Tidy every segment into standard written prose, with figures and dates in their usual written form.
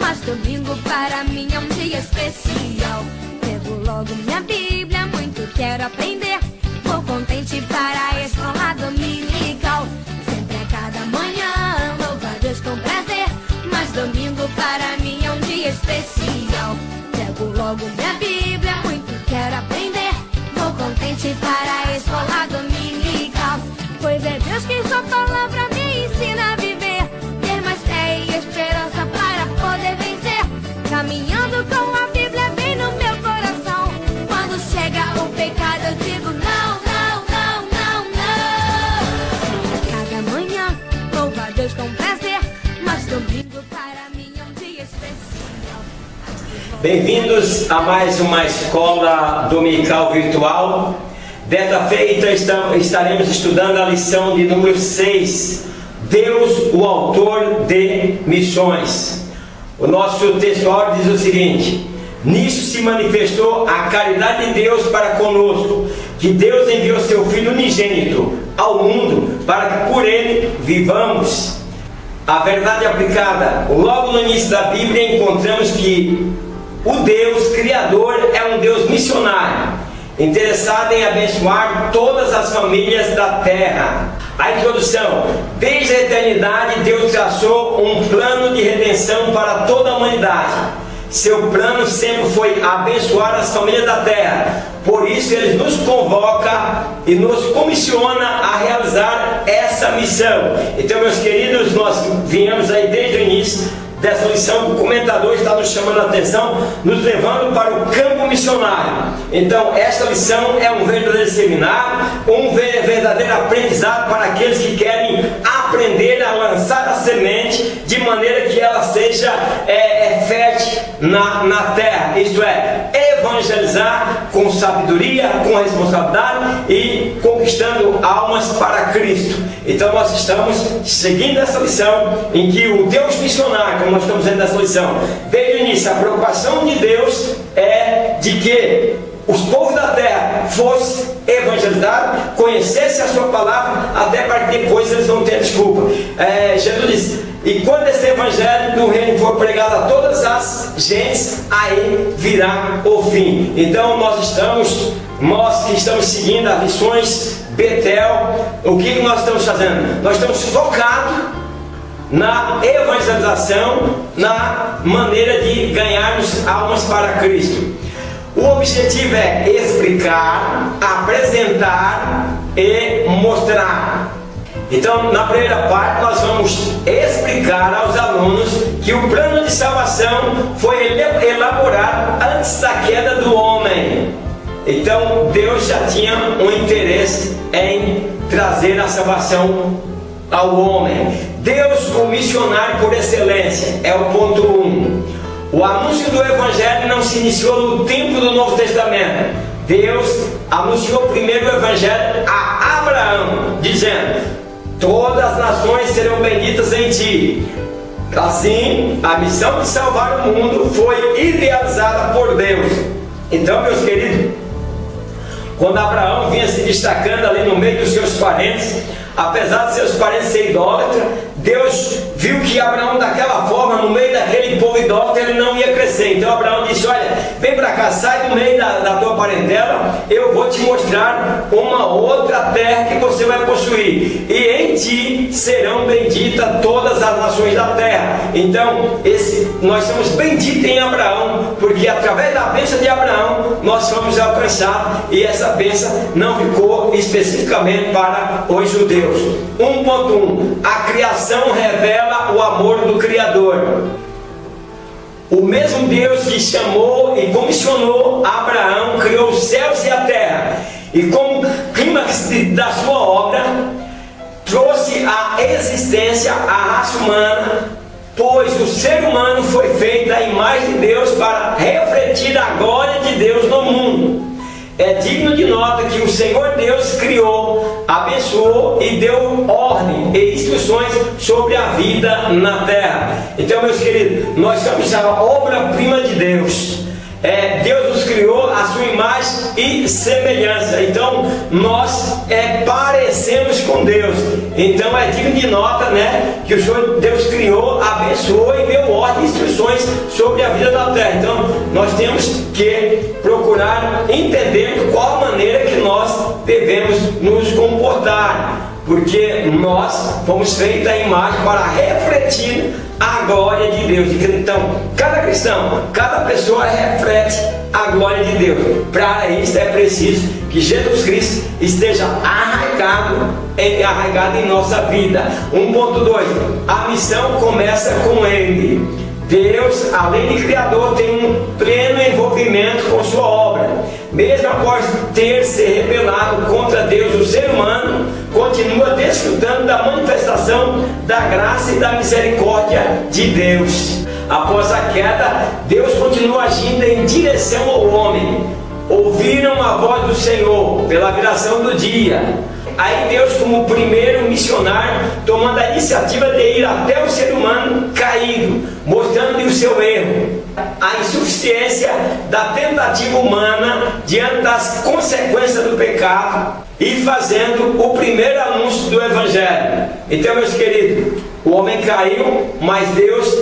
mas domingo para mim é um dia especial. Pego logo minha Bíblia, muito quero aprender. Vou contente para a escola dominical. Sempre a cada manhã, louvo a Deus com prazer, mas domingo para mim é um dia especial. Pego logo minha Bíblia, muito quero aprender. Vou contente para a escola dominical. Pois é Deus que sua palavra me ensina a viver, ter mais fé e esperança para poder vencer. Caminhando com a Bíblia bem no meu coração. Quando chega o pecado eu digo não, não, não, não, não. Sempre a cada manhã, louvo a Deus com prazer, mas domingo para mim é um dia especial. Bem-vindos a mais uma escola dominical virtual. Desta feita estaremos estudando a lição de número 6, Deus, o autor de missões. O nosso texto diz o seguinte: nisso se manifestou a caridade de Deus para conosco, que Deus enviou seu Filho unigênito ao mundo para que por ele vivamos. A verdade aplicada. Logo no início da Bíblia encontramos que o Deus Criador é um Deus missionário, interessado em abençoar todas as famílias da terra. A introdução: desde a eternidade Deus traçou um plano de redenção para toda a humanidade. Seu plano sempre foi abençoar as famílias da terra. Por isso ele nos convoca e nos comissiona a realizar essa missão. Então, meus queridos, nós viemos aí desde o início dessa lição. O comentador está nos chamando a atenção, nos levando para o campo missionário. Então, esta lição é um verdadeiro seminário, um verdadeiro aprendizado para aqueles que querem aprender a lançar a semente de maneira que ela seja fértil na terra. Isto é, evangelizar com sabedoria, com responsabilidade e conquistando almas para Cristo. Então, nós estamos seguindo essa lição em que o Deus missionário, como nós estamos vendo nessa lição, desde o início, a preocupação de Deus é de que os povos da terra fossem evangelizados, conhecessem a sua palavra, até para que depois eles não tenham desculpa. Jesus disse: e quando esse evangelho do reino for pregado a todas as gentes, aí virá o fim. Então nós que estamos seguindo as lições Betel, o que nós estamos fazendo? Nós estamos focados na evangelização, na maneira de ganharmos almas para Cristo. O objetivo é explicar, apresentar e mostrar. Então, na primeira parte, nós vamos explicar aos alunos que o plano de salvação foi elaborado antes da queda do homem. Então, Deus já tinha um interesse em trazer a salvação ao homem. Deus, o missionário por excelência, é o ponto 1. O anúncio do Evangelho não se iniciou no tempo do Novo Testamento. Deus anunciou primeiro o Evangelho a Abraão, dizendo: todas as nações serão benditas em ti. Assim, a missão de salvar o mundo foi idealizada por Deus. Então, meus queridos, quando Abraão vinha se destacando ali no meio dos seus parentes, apesar de seus parentes serem idólatras, Deus viu que Abraão, daquela forma, no meio daquele povo idólatra, ele não ia crescer. Então Abraão disse: olha, vem para cá, sai do meio da tua parentela, eu vou te mostrar uma outra terra que você vai possuir, e em ti serão benditas todas as nações da terra. Então nós somos benditos em Abraão, porque através da bênção de Abraão nós fomos alcançados, e essa bênção não ficou especificamente para os judeus. 1.1: a criação revela o amor do Criador. O mesmo Deus que chamou e comissionou Abraão criou os céus e a terra, e como clímax da sua obra trouxe à existência a raça humana, pois o ser humano foi feito à imagem de Deus para refletir a glória de Deus no mundo. É digno de nota que o Senhor Deus criou, abençoou e deu ordem e instruções sobre a vida na terra. Então, meus queridos, nós somos a obra-prima de Deus. Deus nos criou a sua imagem e semelhança. Então nós parecemos com Deus. Então é digno de nota, né, que o Senhor Deus criou, abençoou e deu ordem e instruções missões sobre a vida da terra. Então nós temos que procurar entender qual a maneira que nós devemos nos comportar, porque nós fomos feitos à imagem para refletir a glória de Deus. Então cada cristão, cada pessoa reflete a glória de Deus. Para isso é preciso que Jesus Cristo esteja arraigado em nossa vida. 1.2, a missão começa com Ele. Deus, além de Criador, tem um pleno envolvimento com sua obra. Mesmo após ter se rebelado contra Deus, o ser humano continua desfrutando da manifestação da graça e da misericórdia de Deus. Após a queda, Deus continua agindo em direção ao homem. Ouviram a voz do Senhor pela viração do dia. Aí Deus, como primeiro missionário, tomando a iniciativa de ir até o ser humano caído, mostrando-lhe o seu erro, a insuficiência da tentativa humana diante das consequências do pecado, e fazendo o primeiro anúncio do Evangelho. Então, meus queridos, o homem caiu, mas Deus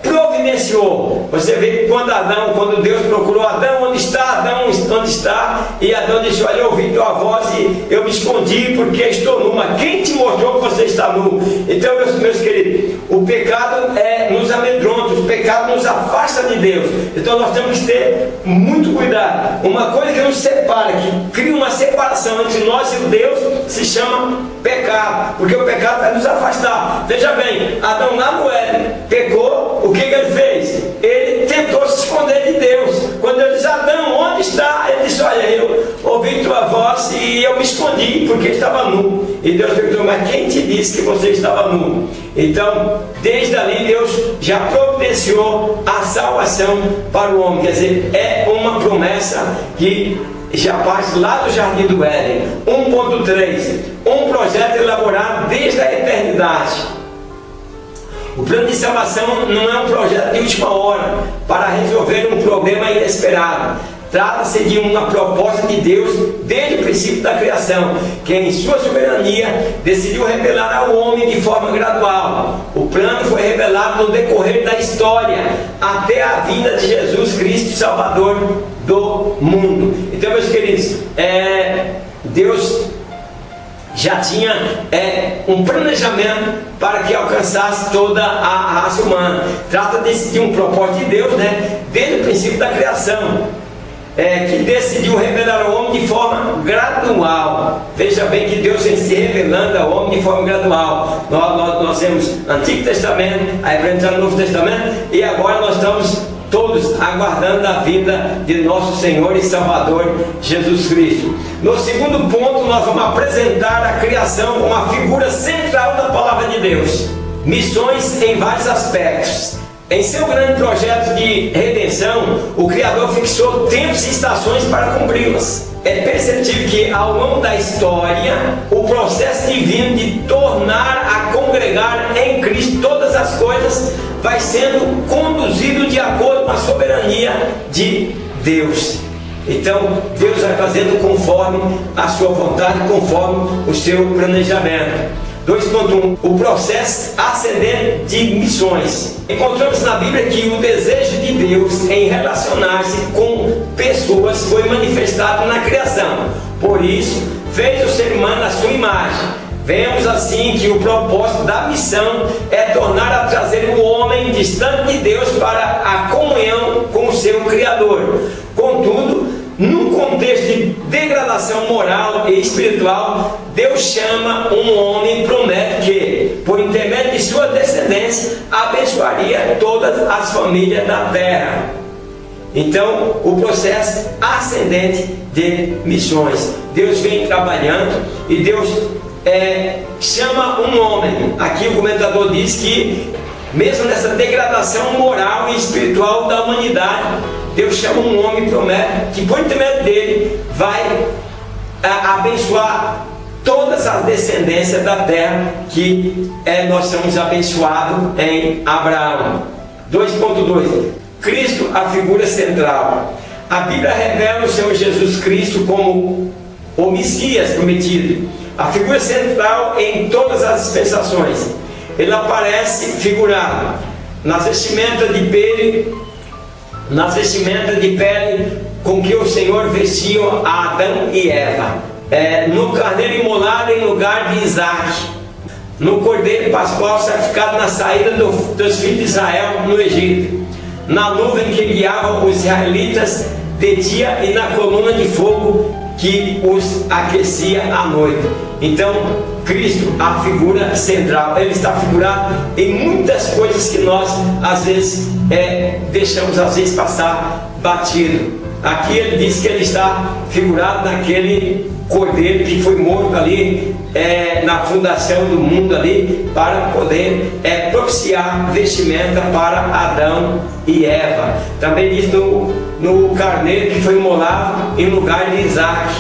providenciou. Você vê que quando Deus procurou Adão, onde está? Adão, onde está? E Adão disse: olha, eu ouvi tua voz e eu me escondi porque estou nu. Mas quem te mostrou que você está nu? Então, meus queridos, o pecado nos amedronta, o pecado nos afasta de Deus. Então nós temos que ter muito cuidado. Uma coisa que nos separa, que cria uma separação entre nós e o Deus, se chama pecado, porque o pecado vai nos afastar. Veja bem, Adão lá no Éden pecou. O que ele fez? Ele tentou se esconder de Deus. Quando ele disse: Adão, onde está? Ele disse: olha, eu ouvi tua voz e eu me escondi porque estava nu. E Deus perguntou: mas quem te disse que você estava nu? Então, desde ali Deus já providenciou a salvação para o homem. Quer dizer, é uma promessa que já parte lá do Jardim do Éden. 1.3, um projeto elaborado desde a eternidade. O plano de salvação não é um projeto de última hora para resolver um problema inesperado. Trata-se de uma proposta de Deus desde o princípio da criação, que em sua soberania decidiu revelar ao homem de forma gradual. O plano foi revelado no decorrer da história, até a vinda de Jesus Cristo, Salvador do mundo. Então, meus queridos, Deus já tinha um planejamento para que alcançasse toda a raça humana. Trata-se de um propósito de Deus, desde o princípio da criação, que decidiu revelar ao homem de forma gradual. Veja bem que Deus vem se revelando ao homem de forma gradual. Nós temos Antigo Testamento, aí vem o Novo Testamento, e agora nós estamos todos aguardando a vinda de nosso Senhor e Salvador Jesus Cristo. No segundo ponto, nós vamos apresentar a criação como a figura central da palavra de Deus. Missões em vários aspectos. Em seu grande projeto de redenção, o Criador fixou tempos e estações para cumpri-las. É perceptível que, ao longo da história, o processo divino de tornar a congregar em Cristo todas as coisas vai sendo conduzido de acordo com a soberania de Deus. Então, Deus vai fazendo conforme a sua vontade, conforme o seu planejamento. 2.1, o processo ascendente de missões. Encontramos na Bíblia que o desejo de Deus em relacionar-se com pessoas foi manifestado na criação. Por isso, fez o ser humano à sua imagem. Vemos assim que o propósito da missão é tornar a trazer o homem distante de Deus para a comunhão com o seu Criador. Contudo, num contexto de degradação moral e espiritual, Deus chama um homem e promete que, por intermédio de sua descendência, abençoaria todas as famílias da terra. Então, o processo ascendente de missões. Deus vem trabalhando e Deus chama um homem. Aqui o comentador diz que, mesmo nessa degradação moral e espiritual da humanidade, Deus chama um homem e promete que, por intermédio dele, vai abençoar todas as descendências da terra, que nós somos abençoados em Abraão. 2.2, Cristo, a figura central. A Bíblia revela o Senhor Jesus Cristo como o Messias prometido, a figura central em todas as dispensações. Ele aparece figurado nas vestimentas de pele com que o Senhor vestiu a Adão e Eva, no carneiro imolado em lugar de Isaac, no cordeiro pascual sacrificado na saída dos filhos de Israel no Egito, na nuvem que guiava os israelitas de dia e na coluna de fogo que os aquecia à noite. Então, Cristo, a figura central, ele está figurado em muitas coisas que nós às vezes deixamos passar batido. Aqui ele diz que ele está figurado naquele cordeiro que foi morto ali na fundação do mundo ali, para poder propiciar vestimenta para Adão e Eva. Também diz no carneiro que foi imolado em lugar de Isaac,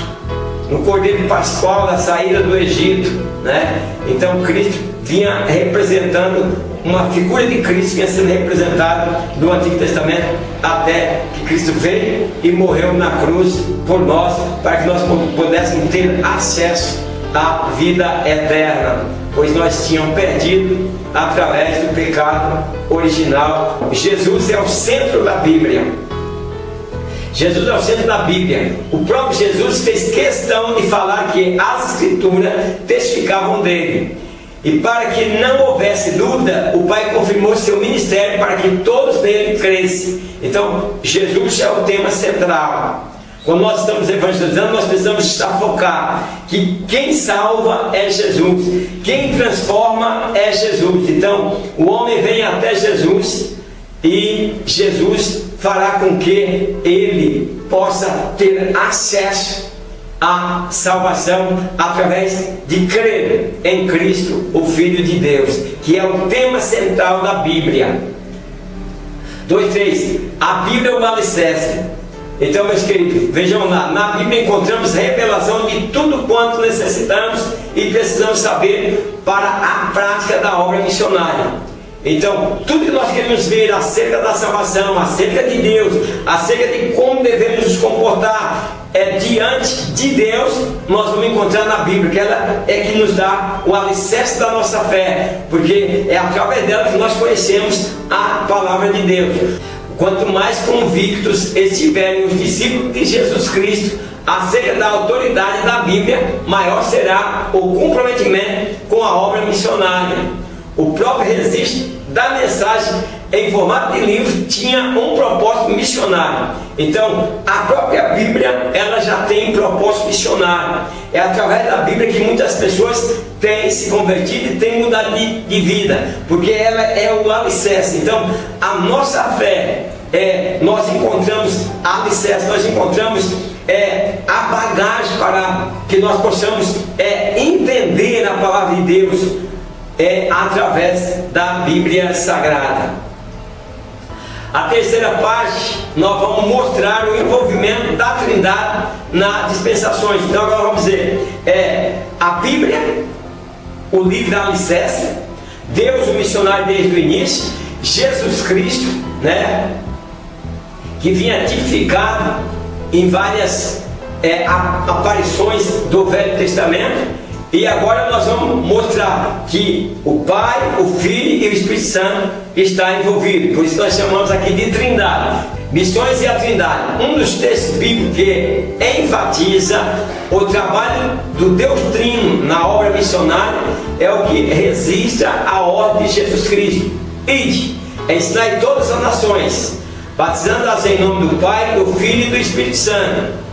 no cordeiro pascual da saída do Egito, né? Então Cristo vinha representando, uma figura de Cristo vinha sendo representada no Antigo Testamento, até que Cristo veio e morreu na cruz por nós, para que nós pudéssemos ter acesso à vida eterna, pois nós tínhamos perdido através do pecado original. Jesus é o centro da Bíblia. Jesus é o centro da Bíblia. O próprio Jesus fez questão de falar que as Escrituras testificavam dele. E para que não houvesse dúvida, o Pai confirmou seu ministério para que todos nele crescem. Então, Jesus é o tema central. Quando nós estamos evangelizando, nós precisamos estar focados que quem salva é Jesus, quem transforma é Jesus. Então, o homem vem até Jesus e Jesus fará com que ele possa ter acesso à salvação através de crer em Cristo, o Filho de Deus, que é o tema central da Bíblia. 2:3. A Bíblia é o alicerce. Então, meus queridos, vejam lá, na Bíblia encontramos revelação de tudo quanto necessitamos e precisamos saber para a prática da obra missionária. Então, tudo que nós queremos ver acerca da salvação, acerca de Deus, acerca de como devemos nos comportar diante de Deus, nós vamos encontrar na Bíblia, que ela é que nos dá o alicerce da nossa fé, porque é através dela que nós conhecemos a palavra de Deus. Quanto mais convictos estiverem os discípulos de Jesus Cristo acerca da autoridade da Bíblia, maior será o comprometimento com a obra missionária. O próprio registro da mensagem em formato de livro tinha um propósito missionário. Então, a própria Bíblia, ela já tem um propósito missionário. É através da Bíblia que muitas pessoas têm se convertido e têm mudado de vida, porque ela é o alicerce. Então, a nossa fé, nós encontramos alicerce, nós encontramos a bagagem para que nós possamos entender a palavra de Deus através da Bíblia Sagrada. A terceira parte, nós vamos mostrar o envolvimento da Trindade nas dispensações. Então agora vamos dizer, a Bíblia, o livro da alicerce, Deus o missionário desde o início, Jesus Cristo, né, que vinha tipificado em várias aparições do Velho Testamento. E agora nós vamos mostrar que o Pai, o Filho e o Espírito Santo está envolvido. Por isso nós chamamos aqui de Trindade. Missões e a Trindade. Um dos textos bíblicos que enfatiza o trabalho do Deus Trino na obra missionária é o que registra a ordem de Jesus Cristo. Ide, ensinai todas as nações, batizando-as em nome do Pai, do Filho e do Espírito Santo.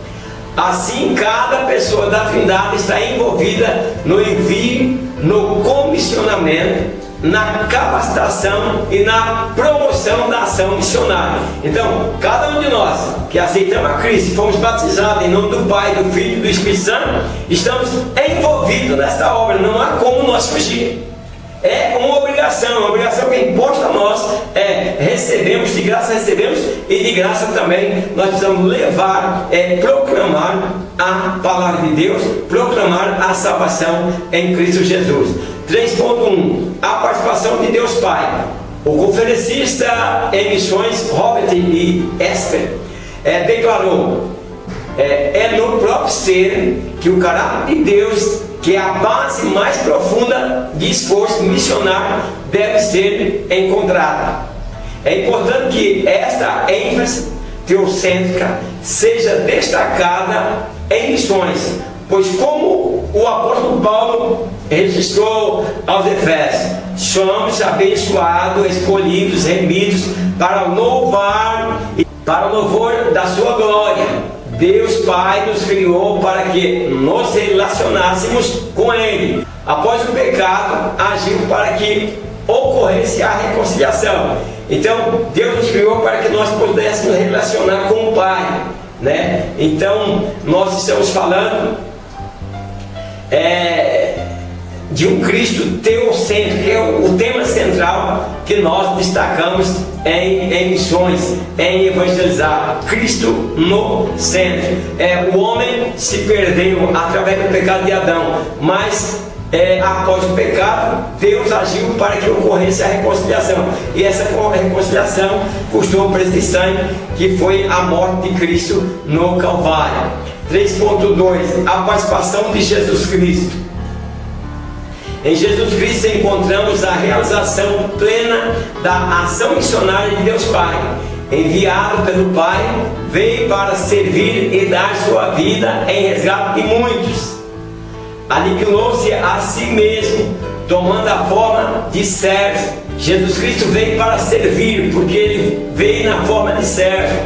Assim, cada pessoa da Trindade está envolvida no envio, no comissionamento, na capacitação e na promoção da ação missionária. Então, cada um de nós que aceitamos a Cristo e fomos batizados em nome do Pai, do Filho e do Espírito Santo, estamos envolvidos nesta obra. Não há como nós fugir. É uma obrigação que é imposta a nós. Recebemos, de graça recebemos, e de graça também nós precisamos levar, proclamar a palavra de Deus, proclamar a salvação em Cristo Jesus. 3.1. A participação de Deus Pai. O conferencista em missões Robert E. Esper declarou: no próprio ser que o caráter de Deus, que é a base mais profunda de esforço missionário, deve ser encontrada. É importante que esta ênfase teocêntrica seja destacada em missões, pois como o apóstolo Paulo registrou aos Efésios, somos abençoados, escolhidos, remidos para o louvor da sua glória. Deus Pai nos criou para que nos relacionássemos com Ele. Após o pecado, agiu para que ocorresse a reconciliação. Então, Deus nos criou para que nós pudéssemos relacionar com o Pai, né? Então, nós estamos falando de um Cristo teocêntrico, que é o tema central que nós destacamos em missões, em evangelizar. Cristo no centro. O homem se perdeu através do pecado de Adão, mas após o pecado, Deus agiu para que ocorresse a reconciliação. E essa reconciliação custou o preço de sangue, que foi a morte de Cristo no Calvário. 3.2. A participação de Jesus Cristo. Em Jesus Cristo encontramos a realização plena da ação missionária de Deus Pai. Enviado pelo Pai, veio para servir e dar sua vida em resgate de muitos. Aniquilou-se a si mesmo, tomando a forma de servo. Jesus Cristo veio para servir, porque Ele veio na forma de servo.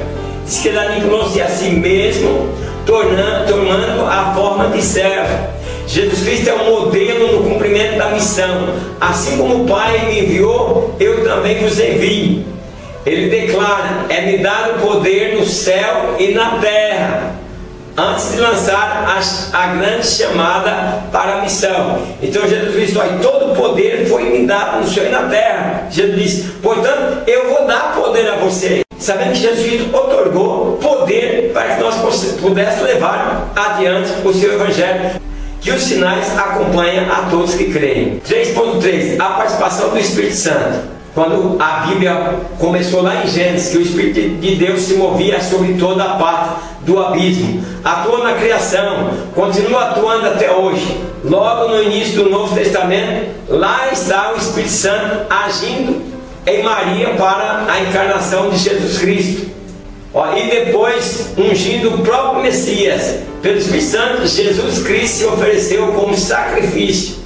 Diz que Ele aniquilou-se a si mesmo, tomando a forma de servo. Jesus Cristo é um modelo no cumprimento da missão. Assim como o Pai me enviou, eu também vos envio. Ele declara: é-me dado poder no céu e na terra, antes de lançar a grande chamada para a missão. Então Jesus Cristo, todo o poder foi me dado no céu e na terra. Jesus disse: portanto, eu vou dar poder a você. Sabendo que Jesus Cristo otorgou poder para que nós pudéssemos levar adiante o seu evangelho, que os sinais acompanham a todos que creem. 3.3. A participação do Espírito Santo. Quando a Bíblia começou lá em Gênesis, que o Espírito de Deus se movia sobre toda a parte do abismo, atuou na criação, continua atuando até hoje. Logo no início do Novo Testamento, lá está o Espírito Santo agindo em Maria para a encarnação de Jesus Cristo. E depois ungindo o próprio Messias. Pelo Espírito Santo, Jesus Cristo se ofereceu como sacrifício.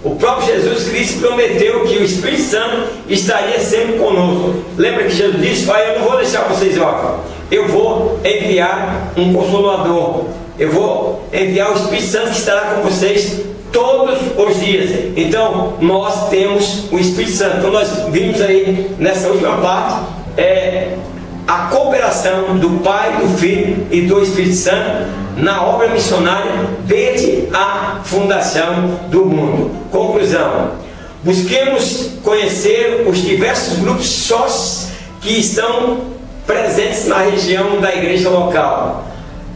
O próprio Jesus Cristo prometeu que o Espírito Santo estaria sempre conosco. Lembra que Jesus disse: eu não vou deixar vocês órfãos, eu vou enviar um Consolador, eu vou enviar o Espírito Santo que estará com vocês todos os dias. Então nós temos o Espírito Santo. Então nós vimos aí nessa última parte a cooperação do Pai, do Filho e do Espírito Santo na obra missionária desde a fundação do mundo. Conclusão: busquemos conhecer os diversos grupos sócios que estão presentes na região da igreja local.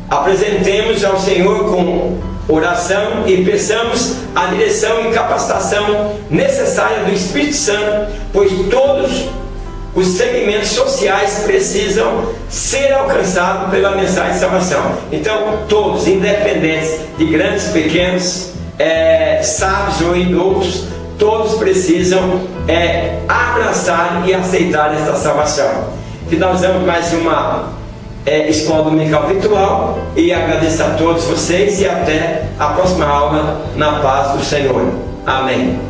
Apresentemos ao Senhor com oração e peçamos a direção e capacitação necessária do Espírito Santo, pois todos os segmentos sociais precisam ser alcançados pela mensagem de salvação. Então todos, independentes de grandes, pequenos, sábios ou idosos, todos precisam abraçar e aceitar esta salvação. Finalizamos mais uma escola dominical virtual, e agradeço a todos vocês e até a próxima aula, na paz do Senhor. Amém.